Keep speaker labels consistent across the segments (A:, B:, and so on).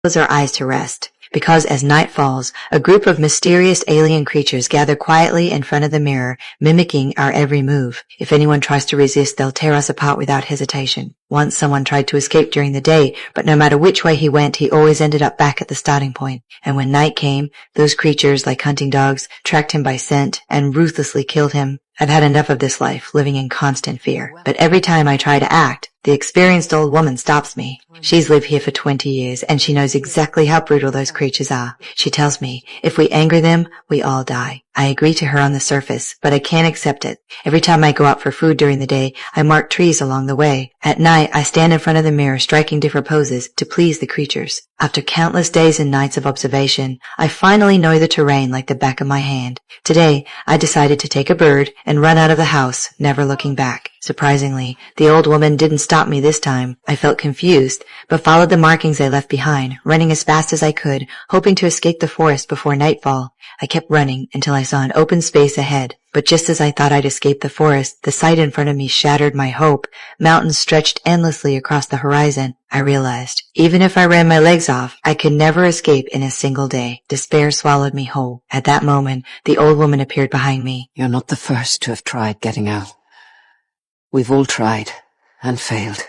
A: close our eyes to rest. Because as night falls, a group of mysterious alien creatures gather quietly in front of the mirror, mimicking our every move. If anyone tries to resist, they'll tear us apart without hesitation. Once someone tried to escape during the day, but no matter which way he went, he always ended up back at the starting point. And when night came, those creatures, like hunting dogs, tracked him by scent and ruthlessly killed him. I've had enough of this life, living in constant fear. But every time I try to act, the experienced old woman stops me. She's lived here for 20 years, and she knows exactly how brutal those creatures are. She tells me, if we anger them, we all die. I agree to her on the surface, but I can't accept it. Every time I go out for food during the day, I mark trees along the way. At night, I stand in front of the mirror striking different poses to please the creatures. After countless days and nights of observation, I finally know the terrain like the back of my hand. Today, I decided to take a bird and run out of the house, never looking back. Surprisingly, the old woman didn't stop me this time. I felt confused, but followed the markings I left behind, running as fast as I could, hoping to escape the forest before nightfall. I kept running until I saw an open space ahead. But just as I thought I'd escape the forest, the sight in front of me shattered my hope. Mountains stretched endlessly across the horizon. I realized, even if I ran my legs off, I could never escape in a single day. Despair swallowed me whole. At that moment, the old woman appeared behind me.
B: You're not the first to have tried getting out. We've all tried and failed.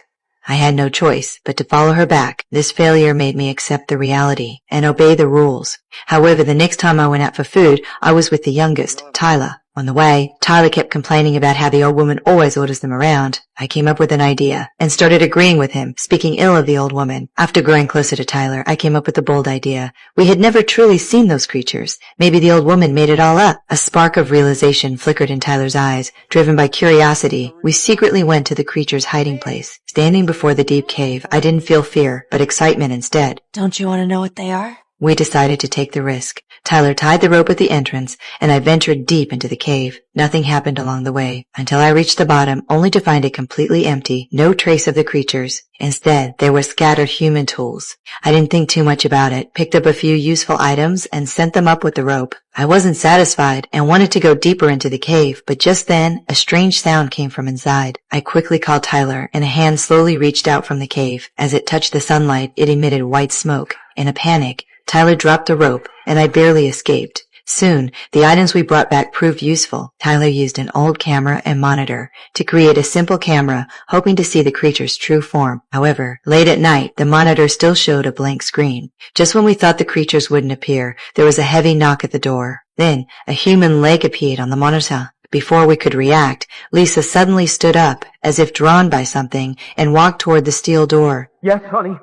A: I had no choice but to follow her back. This failure made me accept the reality and obey the rules. However, the next time I went out for food, I was with the youngest, Tyler. On the way, Tyler kept complaining about how the old woman always orders them around. I came up with an idea and started agreeing with him, speaking ill of the old woman. After growing closer to Tyler, I came up with a bold idea. We had never truly seen those creatures. Maybe the old woman made it all up. A spark of realization flickered in Tyler's eyes. Driven by curiosity, we secretly went to the creature's hiding place. Standing before the deep cave, I didn't feel fear, but excitement instead.
B: Don't you want to know what they are?
A: We decided to take the risk. Tyler tied the rope at the entrance, and I ventured deep into the cave. Nothing happened along the way, until I reached the bottom, only to find it completely empty, no trace of the creatures. Instead, there were scattered human tools. I didn't think too much about it, picked up a few useful items, and sent them up with the rope. I wasn't satisfied and wanted to go deeper into the cave, but just then, a strange sound came from inside. I quickly called Tyler, and a hand slowly reached out from the cave. As it touched the sunlight, it emitted white smoke. In a panic, Tyler dropped the rope, and I barely escaped. Soon, the items we brought back proved useful. Tyler used an old camera and monitor to create a simple camera, hoping to see the creature's true form. However, late at night, the monitor still showed a blank screen. Just when we thought the creatures wouldn't appear, there was a heavy knock at the door. Then, a human leg appeared on the monitor. Before we could react, Lisa suddenly stood up, as if drawn by something, and walked toward the steel door.
C: Yes, honey.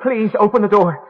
C: Please, open the door.